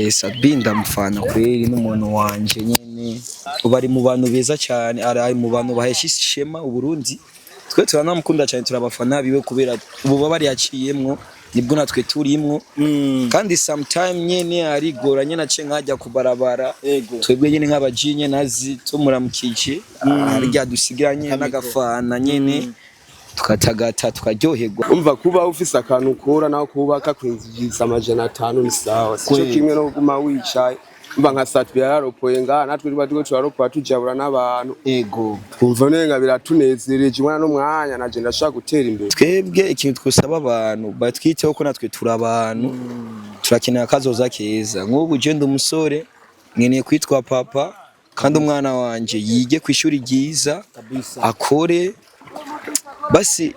Sabi ndamufana kweli n'umuntu wanje nyene bari mu bantu beza cyane ari mu bantu bahesha ishema uburundi twe turanamukunda cyane turabafana biwe kubera ubu bari yaciyemwo nibwo natwe turimwo kandi sometime nyene arigoranye nace nkajya kubarabara twebwe nyene nk'abajinye nazi tumuramukije arya dusigiranye n'agafana nyene tukatagata tukaryoherwa umva kuba ufise akantu ukora naho kubaka kwinjiza $500 ni sawa cyo kimwe no guma wicaye umva nka satwe yararopoye ngaha natwe riba tugo turaropoa tujabura n'abantu twumva nenga biratunezereje umwana n'umwanya naje ndashaka gutera imbere twebwe ikintu twosaba abantu batwiteho ko natwe turabantu turakenera kazoza keza nk'ubu je umusore nkeneye kwitwa papa kandi umwana wanje yige kwishuri ryiza akore basi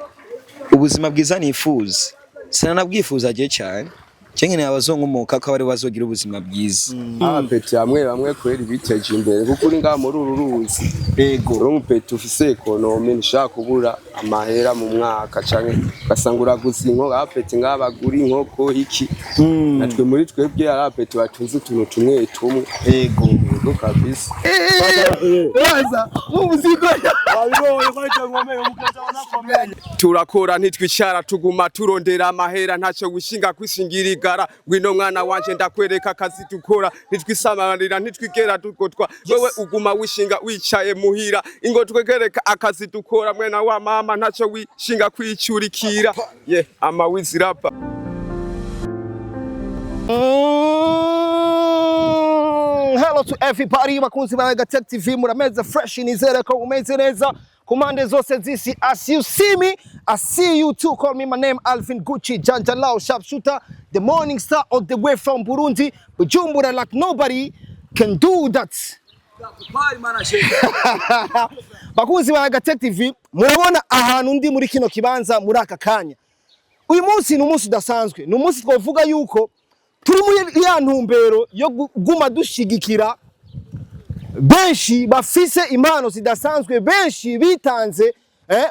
ubuzima bwiza nifuza sinanabwifuza je cyane cyengene abazonkomoka ko bari bazogira ubuzima bwiza abapeti bamwe kweri biteje imbere kuko uri ngaha muri uru ruzi urumupeti ufise ekonome nishaka kubura amahera mu mwaka canke basanga uraguza inkoko abapeti ngaha bagura inkoko iki natwe muri twebwe abapeti batunze utuntu tumwe kabisa baza muziko wabiboye ko ngomeye umukaza wanakomeye turakora ntitwicara tuguma turondera amahera ntacyo wishinga kwishingirigara gwino mwana wanje ndakwereka akazi dukora ntitwisamarira ntitwigera dukotwa wewe uguma wishinga wicaye muhira ingo twegereka akazi dukora mwena wa mama ntacyo wishinga kwicurikira amawizirapa Hello to everybody bakunzi ba Gatech TV murameze fresh nizere ko umeze neza kumande zose zisi as you see me I see you too. Call me my name Alvin Gucci Janjalao sharpshooter the morning star all the way from Burundi Bujumbura like nobody can do that. Bakunzi ba Gatech TV murabona ahantu ndi muri kino kibanza muri aka kanya uyu munsi ni umunsi udasanzwe ni umunsi twavuga yuko turi muri ya ntumbero yo guma dushigikira benshi bafise impano zidasanzwe benshi bitanze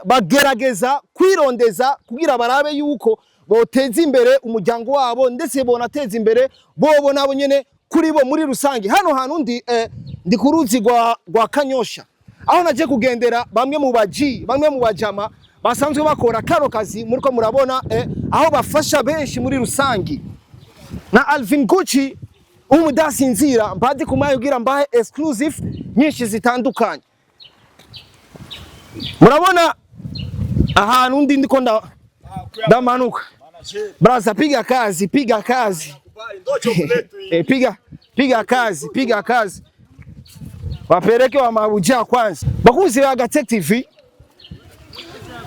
bagerageza kwirondeza kugira barabe yuko boteza imbere umuryango wabo ndetse bonateza imbere bobo nabo nyene kuri bo muri rusange hano hantu ndi ku ruzi rwa Kanyosha aho naje kugendera bamwe mu bajama basanzwe bakora karo kazi muriko murabona aho bafasha benshi muri rusange na Alvin Gucci umudasinzira mpadi kumayugira mbahe exclusive nyinshi zitandukanye murabona ahantu ndiko ndamanuka braza piga kazi piga kazi wapereke wa mabuja kwanza bakuzi ba Gatech TV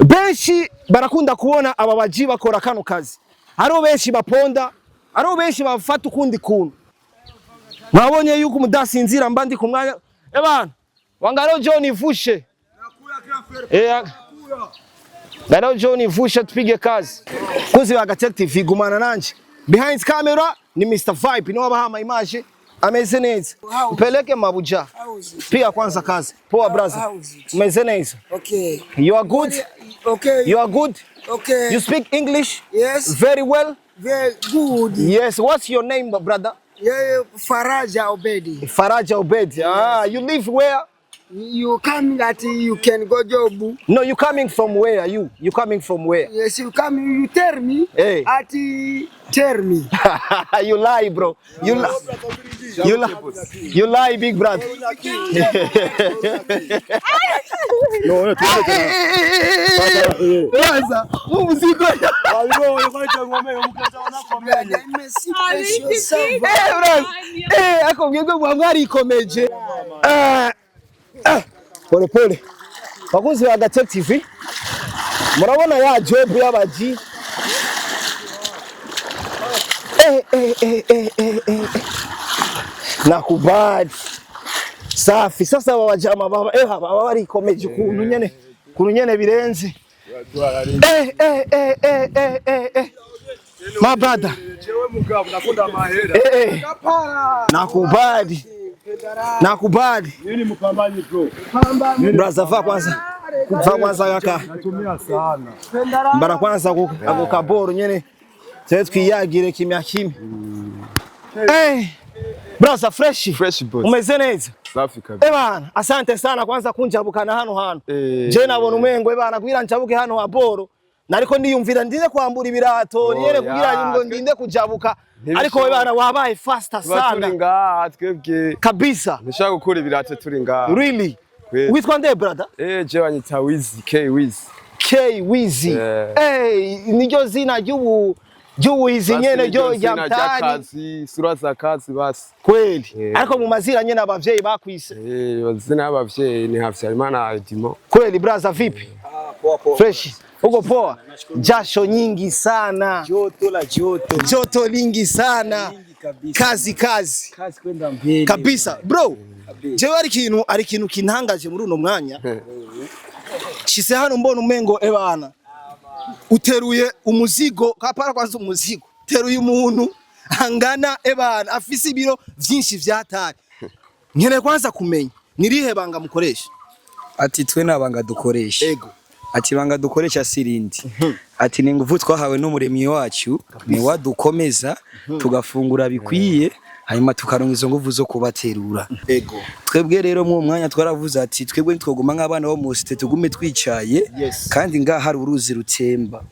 benshi barakunda kubona aba baji bakora kano kazi haro benshi baponda haro benshi bafata ukundi kuntu mwabonye yuko umudasinzira mbandi kumwanya bana wangaro John ivushe ngaro John ivushe tupige kazi kuzi ba Gatech TV gumana nanje behind camera ni Mr Vibe no abahama image ameze neza mpeleke mabuja pia kwanza kazi poa brother ameze neza okay you are good okay you are good okay you speak English yes very well very good yes what's your name brother Faraja Obedi. Faraja Obedi. Yes. Ah, you live where? You coming that you can go job. No, you coming from where? You coming from where? Yes, you coming. You tell me. Hey. Tell me. You lie, bro. You lie, big brother. No, Kwanza, muziko. wabiboye ko ngomeye umukaza wanakomeye akubwirwe mwari ikomeje pole bakunzi ba Gatech TV murabona ya job y'abaji nakubali safi sasa babajama baba bari ikomeje kuntu nyene birenze my brother jewe mugabo nakunda amahera nakubali nini mpambanyi bro brother va kwanza kaka natumia sana mbara kwanza ako kaboro nyene twe twiyagire kimya Brother fresh. Fresh boss. Umeze neza? Safi kabisa. Bana, asante sana kwanza kunjabukana hano. Je nabona umengo bana kugira njabuke hano wa Boro. Nariko ndiyumvira ndinde kwambura ibirato, nyene kugira ngo ndinde kujabuka. Ariko bana wabaye faster sana. Turi ngaha twebwe. Kabisa. Ndashaka gukora ibirato turi ngaha. Really? Witwa nde brother? Je wanyita Wiz, K Wiz. K Wiz. Niryo zina ry'uwizi nyene ryo ya mtani. Sura za kazi basi. Kweli. Ariko mu mazina nyene abavyeyi bakwise. Bazina abavyeyi ni Havyarimana Adimo. Kweli brother vipi? Poa. Fresh. Uko poa? Jasho nyingi sana. Joto lingi sana. Kazi kwenda mbele. Kabisa. Bro, jewe ari kintu kintangaje muri uno mwanya. Shise hano mbona umengo ebana. Uteruye umuzigo, kapara kwanza umuzigo. Teruye umuntu angana ebana afise ibiro vyinshi vyatari. Nkene kwanza kumenya nirihe banga mukoresha? Ati twe nabanga dukoresha. Ego. Ati banga dukoresha sirindi. Ati ni nguvu twahawe n'umuremyi wacu ni wadukomeza tugafungura bikwiye hanyuma tukaronka izo nguvu zo kubaterura. Ego. Twebwe rero mu mwanya twaravuze ati twebwe twoguma nk'abana bo mu site tugume twicaye kandi ngaha hari uruzi rutemba.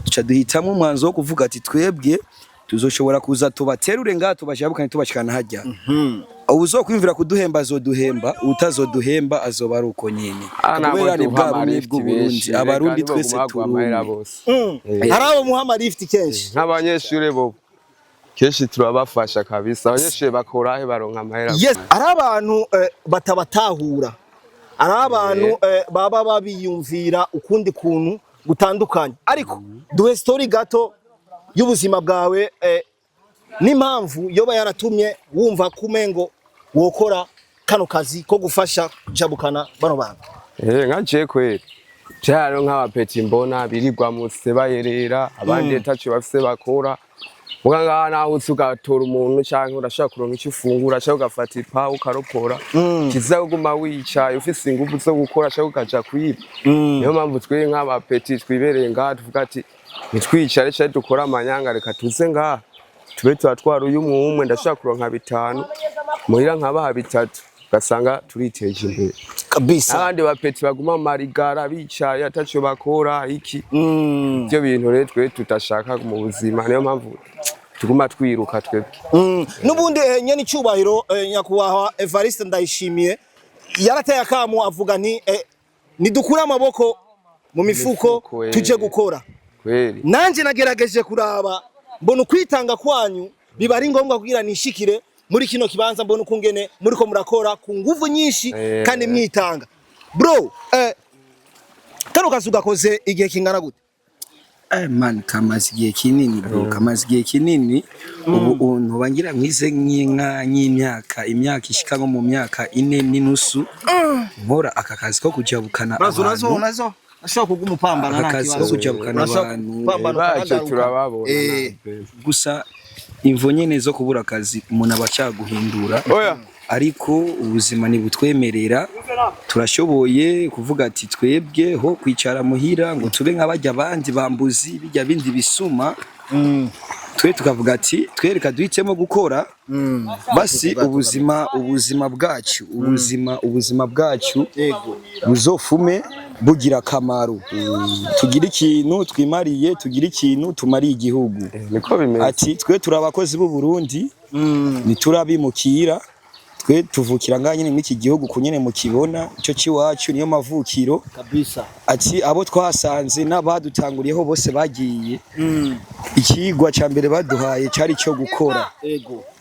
Tuca duhitamo umwanzo wo kuvuga ati twebwe tuzoshobora kuza tubaterure ngaha tubashabukane tubashikana hajya. Uzokwimvira kuduhemba azoduhemba utazoduhemba azoba ari uko nyene. Kubera ni bwa bumwe bw'Uburundi abarundi twese turumwe. Harabo muhama lift kenshi. Nk'abanyeshure bo kenshi turabafasha kabisa. Abanyeshure bakorahe baronka amahera. Yes, ari abantu batabatahura. Ari abantu baba babiyumvira ukundi kuntu gutandukanye. Ariko duhe story gato y'ubuzima bwawe n'impamvu yoba yaratumye wumva kumengo wokora kano kazi ko gufasha kujabukana bano bantu. Nkaje kweli. Cyaro nk'abapeti mbona birirwa mutse bayerera abandi etacho bafise bakora. Muganga naho utugatora umuntu cyangwa urashaka kuronka icyo ufungura cyangwa ugafata ipa ukaropora. Kiza kuguma wicaye ufise ingufu zo gukora cyangwa ukaja kwiba. Niyo mpamvu twe nk'abapeti twibereye ngaha tuvuga ati nitwicare cyane dukora amanyanga reka tuze ngaha. Tube twatwara uyu umwe ndashaka kuronka 5 muhira nkabaha 3 gasanga turiteje imbere kabisa. Abandi bapeti baguma marigara bicaye atacho bakora iki byo bintu rero twe tutashaka mu buzima niyo mpamvu tuguma twiruka twebwe. Nubundi nyene cyubahiro nyakubahwa Evariste Ndayishimiye yarateye akamu avuga nti nidukura amaboko mu mifuko tuje gukora. Kweli Nanje nagerageje kuraba mbona kwitanga kwanyu biba ari ngombwa kugira nishikire muri kino kibanza mbona ukungene muri ko murakora ku nguvu nyinshi kandi mwitanga. Bro, kano kazi ugakoze igihe kingana gute? Man kamaze igihe kinini bro, kamaze igihe kinini. Ubu ntubangira mwize nk'imyaka ishika nko mu myaka 4 n'inusu nkora aka kazi ko kujabukana abantu. Nazo ashaka kugumupambana nta kibazo ko kujabukana abantu turababona. Gusa imvo nyene zo kubura akazi umuntu abacaguhindura. Ariko ubuzima ni butwemerera turashoboye kuvuga ati twebwe ho kwicara muhira ngo tube nk'abajya abandi bambuzi bijya bindi bisuma. Twe tukavuga ati twereka duhitemo gukora basi ubuzima bwacu buzofume bugira akamaro. Tugira ikintu twimariye, tugira ikintu tumariye igihugu. Ati twe turabakozi b'u Burundi niturabimukira twe tuvukira nganye n'iki gihugu kunyene mu kibona ico ciwacu niyo mavukiro kabisa. Ati abo twasanze n'abadutanguriyeho bose bagiye ikigwa ca mbere baduhaye cari cyo gukora.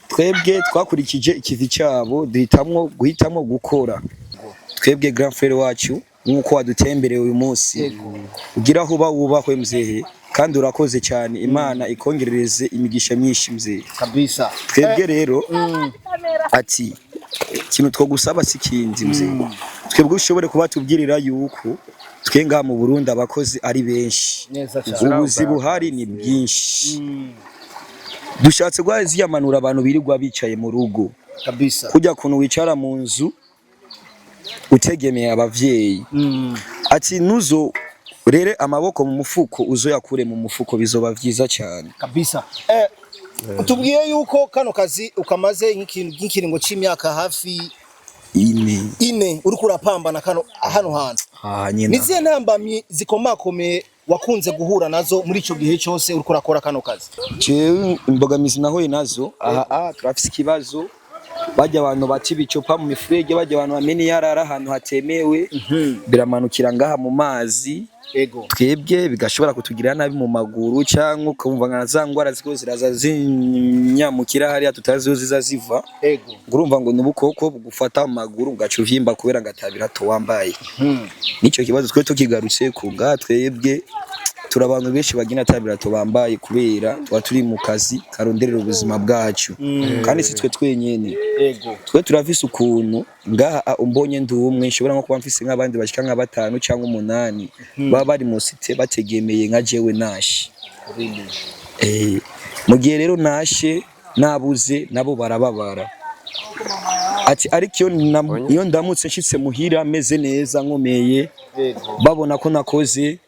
Twebwe twakurikije ikivi cyabo guhitamo gukora. Twebwe grand frère wacu nkuko wadutembereye uyu munsi ugira aho wubahwe mzehe kandi urakoze cyane Imana ikongerereze imigisha myinshi mzehe kabisa. Twebwe rero ati kintu two gusaba sikindi mzehe twebwe ushobore kuba tubwirira yuko twenga mu Burundi abakozi ari benshi ubuzi buhari ni bwinshi. Dushatse gwazi yamanura abantu birirwa bicaye mu rugo kabisa kujya kuntu wicara mu nzu utegemeye abavyeyi. Ati nuzo rere amaboko mu mufuko uzo yakure mu mufuko bizoba vyiza cyane kabisa. Utubwiye yuko kano kazi ukamaze nk'ikiringo c'imyaka hafi 4 uri kurapambana hano hantu. Nizihe ntambamyi zikomakomeye wakunze guhura nazo muri ico gihe cyose uri kurakora kano kazi? Jewe imbogamizi nahuye nazo turafise ikibazo bajya abantu bati bicopa mu mifurege bajya abantu bamene yarara ahantu hatemewe biramanukira ngaha mu mazi twebwe bigashobora kutugira nabi mu maguru cyangwa ukumva nka za ngwara ziko ziraza zinyamukira hariya tutazi ziza ziva urumva ngo nubukoko bugufata mu maguru ugaca uvyimba kubera ngatabira to wambaye nico kibazo twe tukigarutse ku twebwe turabantu benshi bagina tabira to bambaye kubera twa turi mu kazi karonderera ubuzima bwacu kandi si twe twenyene twe turavise ukuntu ngaha umbonye ndumwe nshobora nko kuba mfise nk'abandi bashika nka 5 cyangwa 8 baba bari mu site bategemeye nka jewe nashe mu gihe rero nashe nabuze nabo barababara ati ariko iyo ndamutse nshitse muhira meze neza nkomeye babona ko nakoze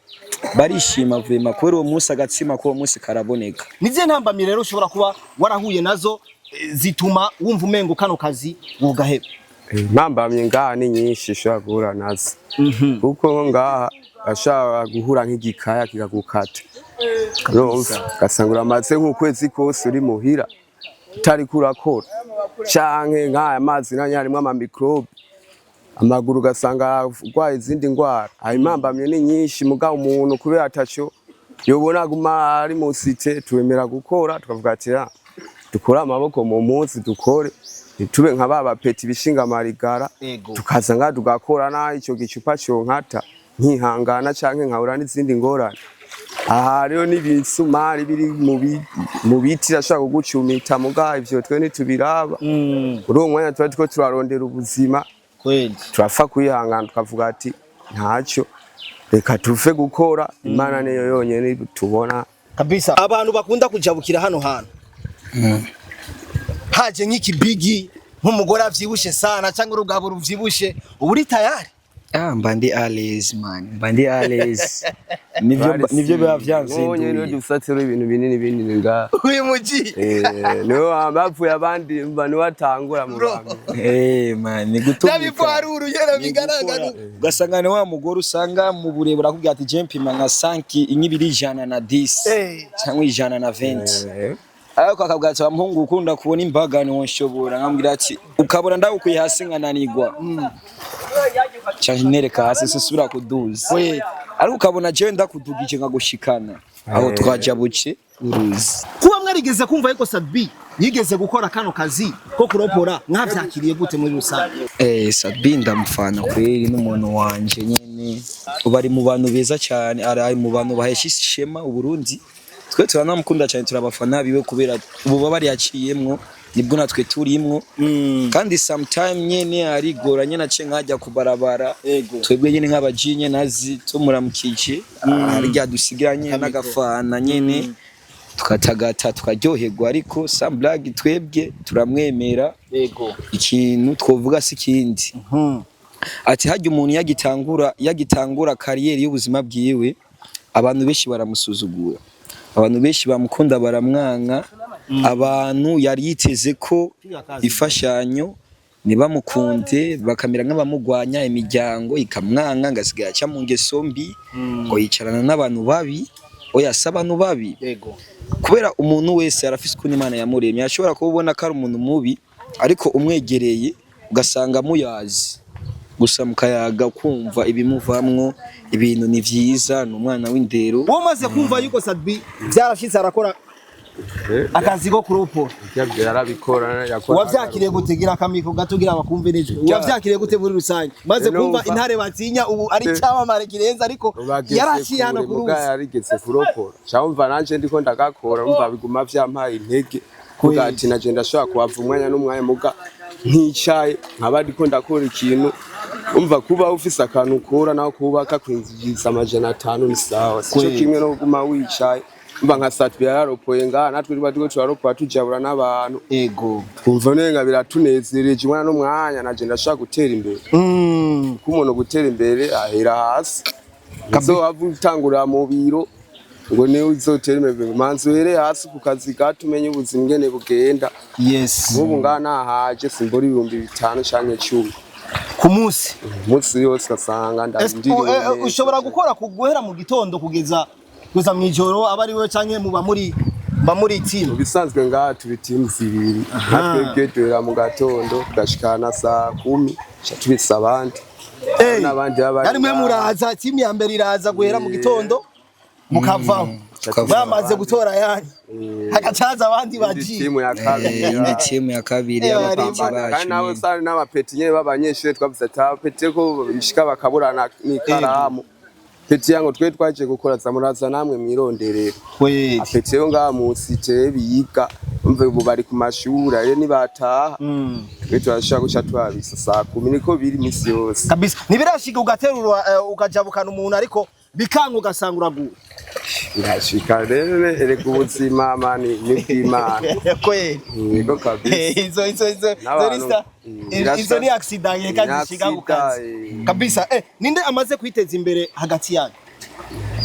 barishima vema kubera uwo munsi agatsima ko uwo munsi karaboneka. Nizihe ntambamye rero ushobora kuba warahuye nazo zituma wumva umengo kano kazi wugaheba? Ntambamye ngaha ni nyinshi ushobora guhura nazo kuko ngaha ashaka guhura nk'igikaya kikagukata gasanga uramaze nk'ukwezi kose uri muhira utari kurakora canke nk'aya mazi nanyarimo ama microbe amaguru gasanga urwaye izindi ngwara impambamye ni nyinshi mugabo umuntu kubera ataco yobona guma ari mu site twemera gukora tukavuga ati dukora amaboko mu munsi dukore tube nka baba peti bishinga marigara tukaza nga tugakora na ico gicupa cyo nkata nkihangana canke nkahura n'izindi ngorane aha rero n'ibisumari biri mu biti ashaka kugucumita muga ivyo twe ntitubiraba uri umwanya tuba turarondera ubuzima kweli turafa kwihangana tukavuga ati ntacyo reka tuve gukora Imana niyo yonyene tubona kabisa. Abantu bakunda kujabukira hano hantu haje nk'ikibigi nk'umugore avyibushe sana cyangwa urugabo ruvyibushe uburi tayari mbandi Ales man mbandi Ales nivyo biba vyanzinduye none dusatse ibintu binini nga uyu muji no abapfuye abandi mbani watangura mu bantu man ni gutumika nabipfaruru yera bigaragara ugasangane wa mugore usanga mu burebura akubwira ati jempima nka 5 inyibiri ijana na 10 cyangwa ijana na 20 ariko akabwatsa bamuhungu ukunda kubona imbagane wonshobora nkambwira ati ukabona ndagukuye hasi nkananirwa cyane nereka hasi susubira kuduza ariko ukabona je ndakudugije ngagushikana aho twajabuke uruzi kuba mwarigeze kumva yuko Sadbi yigeze gukora kano kazi ko kuropora mwavyakiriye gute muri rusange? Sadbi ndamufana kweli n'umuntu wanje nyene ubari mu bantu beza cyane ari mu bantu bahesha ishema uburundi twe turanamukunda cyane turabafana biwe kubera ubu bari yaciyemwo nibwo natwe turimwo kandi sometime nyene arigoranye nace nkajya kubarabara twebwe nyene nk'abajinye nazi tumuramukije arya dusigiranye n'agafana nyene tukatagata tukaryoherwa ariko some blague twebwe turamwemera ikintu twovuga si kindi ati hajya umuntu yagitangura kariyeri y'ubuzima bwiwe abantu benshi baramusuzugura abantu benshi bamukunda baramwanka abantu yari yiteze ko ifashanyo nibamukunde bakamera nk'abamugwanya imiryango ikamwanka ngasigaye cya mu ngeso mbi ngo yicarana n'abantu babi oyasa abantu babi kubera umuntu wese arafise ukuntu Imana yamuremye ashobora kubona ko ari umuntu mubi ariko umwegereye ugasanga muyazi gusa mukayaga kumva ibimuvamwo ibintu ni vyiza n'umwana w'indero womaze kumva yuko Sadbi byarashitse arakora akazi ko kuropora yarabikora yakora wavyakiriye gutegira akamiko gatugira abakumve neza wavyakiriye gute muri rusange maze kumva intare batinya ubu ari cyamamare kirenza ariko yaraciye hano kuruzi yarigeze kuropora cyamva nanje ndiko ndagakora umva biguma vyampaye intege kuga ati naje ndashobora kuhava umwanya n'umwanya muga nticaye nkaba ndiko ndakora ikintu umva kuba ufise akantu ukora naho kubaka kwinjiza $500 ni sawa cyo kimwe no guma wicaye umva nka Sadbi yararopoye ngaha natwe riba tiko turaropoa tujabura n'abantu kumva nenga biratunezereje umwana n'umwanya naje ndashaka gutera imbere kumuntu gutera imbere ahera hasi kazo avutangura mu biro ngo niwe uzotera imbere manzi uhere hasi ku kazi gatumenye ubuzima ngene bugenda yes ubu ngana haje simbora 5,000 canke 10 ku munsi yose asanga ndandiri ushobora gukora kuguhera mu gitondo kugeza mwijoro abari we canke muba muri team bisanzwe ngaha turi team zibiri natwe duhera mu gatondo tugashikana saa 10 tubisa abandi n'abandi ari mwe muraza team ya mbere iraza guhera mu gitondo mukavaho bamaze gutora yani hagacaza abandi bagiye team ya kabiri ni team ya kabiri y'abapanzi bacu kandi nabo sari n'abapeti nyene b'abanyeshure twavuze ati ko bishika bakaburana n'ikaramu peti yango twe twaje gukora zamuraza namwe mwironderera apeti yo ngaha munsi te biga umve ubu bari ku mashuri rero nibataha twe turashaka guca twabisa saa 10 niko biri misi yose kabisa nibirashika ugaterura ukajabukana umuntu ariko bikanga ugasanga uraguye ndashika rero ereka ubuzima mani n'imana kweli niko kabisa izo ni accident yekaje shiga kukazi kabisa ninde amaze kwiteza imbere hagati yanyu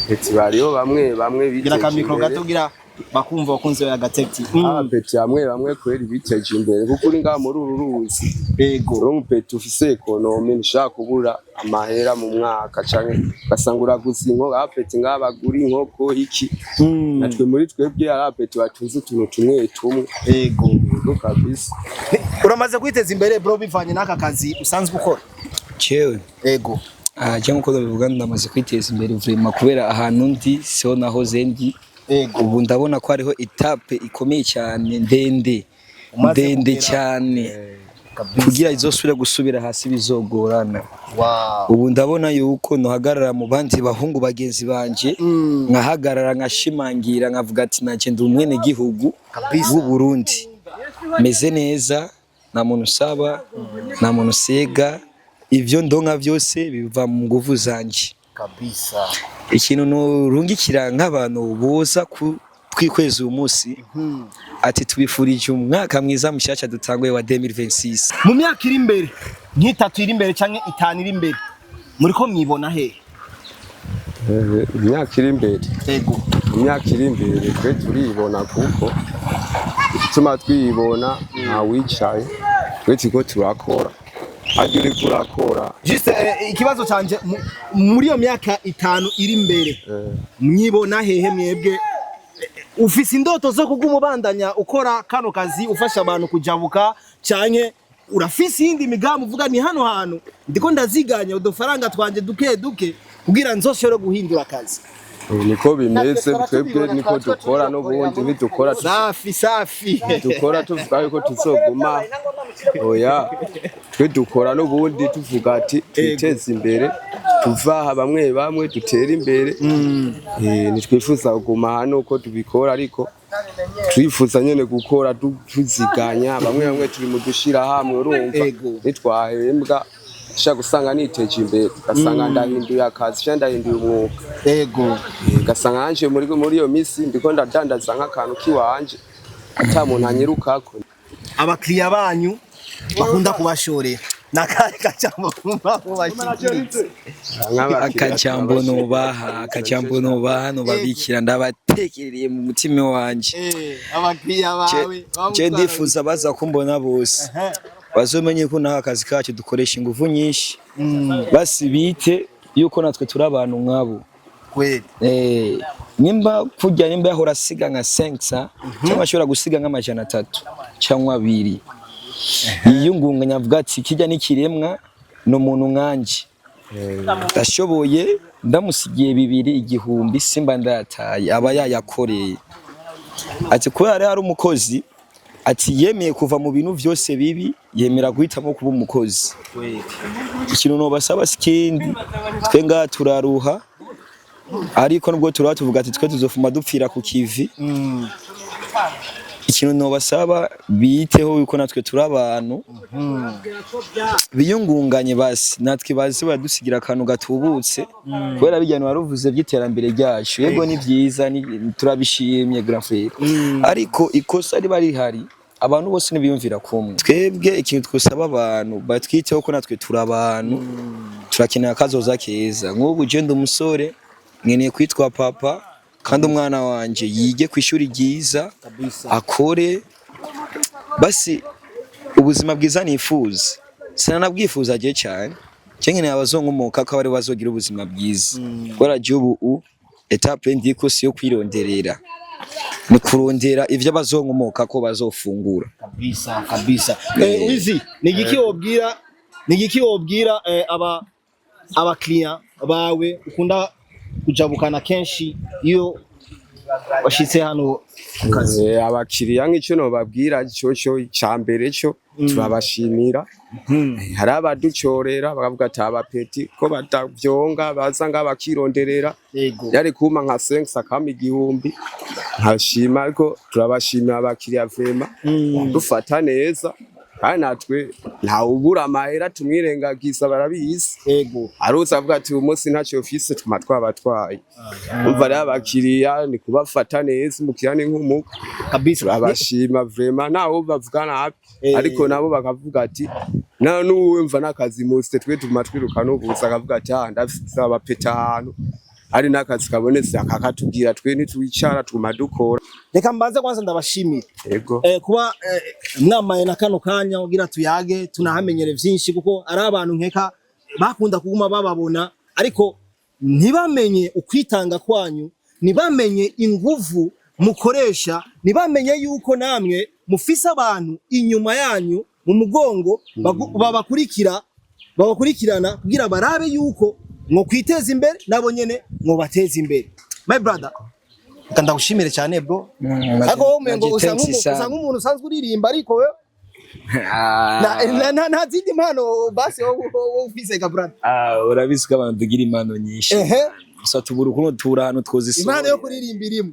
eti bariyo bamwe gira kamikro gatugira bakumva bakunze ya gatecti peti bamwe kweri biteje imbere kuko uri ngaha muri uru ruzi yego uri peti ufise economy nshaka kubura amahera mu mwaka canke gasangura gusinko peti ngabagura inkoko iki natwe muri twebwe peti batunze utuntu tumwe yego kabisa uramaze kwiteza imbere bro bivanye n'aka kazi usanzwe ukora cewe yego cyangwa uko bivuga ndamaze kwiteza imbere vraiment kubera ahantu ndi so naho zendi ubu ndabona ko hariho etape ikomeye cyane ndende cyane kugira izosubira gusubira hasi bizogorana ubu ndabona yuko nohagarara mu bandi bahungu bagenzi banje nkahagarara nkashimangira nkavuga ati naje ndi umwene gihugu w'u Burundi meze neza nta muntu usaba nta muntu usega ivyo ndonka byose biva mu nguvu zanje kabisa ikintu nurungikira nk'abantu boza twikweza uyu munsi ati tubifurije umwaka mwiza mushasha dutanguye wa 2026 mu myaka iri imbere nk'itatu iri imbere canke 5 iri imbere muri ko mwibona he imyaka iri imbere yego imyaka iri imbere twe turibona kuko ituma twibona nta wicaye twe tiko turakora agire kurakora juste ikibazo canje muri yo myaka 5 iri imbere mwibona hehe mwebwe ufise indoto zo kugumubandanya ukora kano kazi ufasha abantu kujabuka canke urafise indi migambo uvuga ni hano hantu ndiko ndaziganya udufaranga twanje duke kugira nzoshobore guhindura akazi niko bimeze twebwe niko dukora n'ubundi ntidukora safi dukora tuvuga yuko tuzoguma oya twe dukora n'ubundi tuvuga ati twiteze imbere tuvaha bamwe dutera imbere nitwifuza kuguma hano uko tubikora ariko twifuza nyene gukora tuziganya bamwe turi mu dushira hamwe urumva nitwahembwa shaka gusanga niteje imbere gasanga ndahinduye akazi cyangwa ndahinduye umwuga yego gasanga anje muri iyo misi ndiko ndadandaza nk'akantu kiwanje ata muntu anyirukako abakiriya banyu bakunda kubashorera nakari kacambo kumva kubashikiriza akajambo nubaha nubabikira ndabatekereye mu mutima wanje abakiriya bawe je ndifuza baza kumbona bose bazomenye ko naho akazi kacu dukoresha ingufu nyinshi basi bite yuko natwe turi abantu nkabo kweli nimba yahora siga nka 500 cyangwa ashobora gusiga nka 300 cyangwa 2 yiyungunganya avuga ati kijya n'ikiremwa no muntu nkanje ndashoboye ndamusigiye 2,000 simba ndataye aba yayakoreye ati ko hari umukozi ati yemeye kuva mu bintu byose bibi yemera guhitamo kuba umukozi ikintu no basaba sikindi twe nga turaruha ariko nubwo tuvuga ati twe tuzofuma dupfira ku kivi ikintu no basaba biteho yuko natwe turi abantu biyungunganye basi natwe bazi badusigira akantu gatubutse kubera bijyana waruvuze by'iterambere ryacu yego ni byiza turabishimye grand frère ariko ikosa riba rihari abantu bose nibiyumvira kumwe twebwe ikintu twosaba abantu batwiteho ko natwe turi abantu turakenera akazoza keza nk'ubu je ndi umusore nkeneye kwitwa papa kandi umwana wanje yige ku ishuri ryiza akore basi ubuzima bwiza nifuza sinanabwifuza agiye cyane cyangwa abazonkomoka ko bari bazogira ubuzima bwiza gora gihugu etape ndiko si yo kwironderera ni kurondera ivyo bazonkomoka ko bazofungura kabisa Wizi ni igiki wobwira aba client bawe ukunda kujabukana kenshi iyo washitse hano ku kazi abakiriya nk'icyo no babwira cyo cyambere cyo turabashimira hari abaducorera bakavuga ati abapeti ko batavyonga baza ngabakironderera yari kuma nka 5 akama igihumbi nkashima ariko turabashimira abakiriya vrema dufata neza kandi natwe nta ubura amahera tumwirengagiza barabizi aruza avuga ati umunsi ntacyo office tuma twabatwaye umva rero abakiriya ni kubafata neza umukiriya ni nk'umuka kabisa abashima vrema naho bavugana hapi ariko nabo bakavuga ati na nuwumva nakazi mose twe tuma twiruka no buza akavuga ati ndafise abapeta hano ari nakazi kabonetse akakatubwira twe ntitwicara tuma dukora reka mbanze kwanza ndabashimira kuba mwamaye na kano kanya ugira tuyage tunahamenyere vyinshi kuko ari abantu nkeka bakunda kuguma bababona ariko ntibamenye ukwitanga kwanyu ntibamenye inguvu mukoresha ntibamenye yuko namwe mufise abantu inyuma yanyu mu mugongo babakurikirana kugira barabe yuko mwo kwiteza imbere nabo nyene mwo bateza imbere my brother kanda ushimire cyane bro ariko wowe umengo usanga umuntu usanzwe uririmba ariko we na zindi impano basi wowe ufise ga brother urabizi ko abantu tugira impano nyinshi gusa tubura ukuntu tura hano twozisoma impano yo kuririmba irimo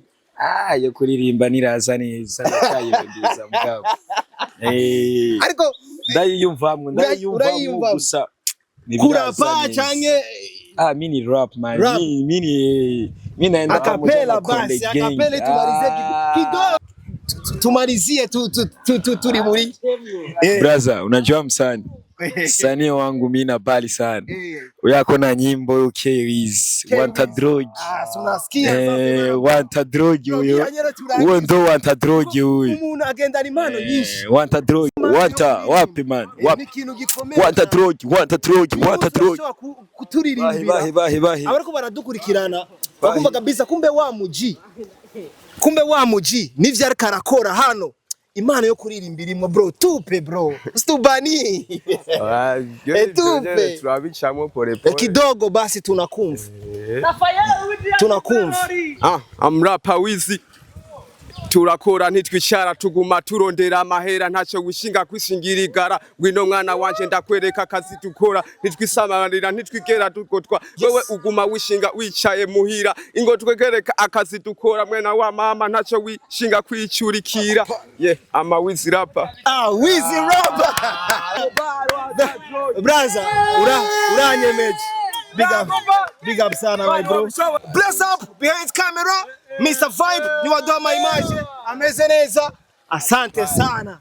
yo kuririmba niraza neza cyayibongereza mugabo ariko ndayiyumvamwe gusa kurapa canke mini rap man mini naenda akapela basi akapela tumalizie turi muri brother unajua msanii wangu mimi na bali sana uyako na nyimbo Keys wanta drogi unasikia wanta drogi huyo ndo wanta drogi huyo umuntu agenda impano nyinshi wanta drogi wanta wapi man wapi wanta drogi kuturirimbira bahi abariko baradukurikirana bakumva kabisa kumbe wa muji nivyo ariko arakora hano impano yo kuririmba irimo bro tupe bro stubani tupe turabicamo pole pole kidogo basi tunakumva I'm rapper Wizi turakora ntitwicara tuguma turondera amahera ntacyo gushinga kwishingirigara ngwino mwana wanje ndakwereka akazi dukora ntitwisamarira ntitwigera dukotwa wewe uguma wishinga wicaye muhira ingo twegereka akazi dukora mwena wa mama ntacyo wishinga kwicurikira ama Wizi rapper Wizi rapper brother uranyemeje big up sana my bro bless up behind camera Mr. Vibe ni wadoa image ameze neza asante sana.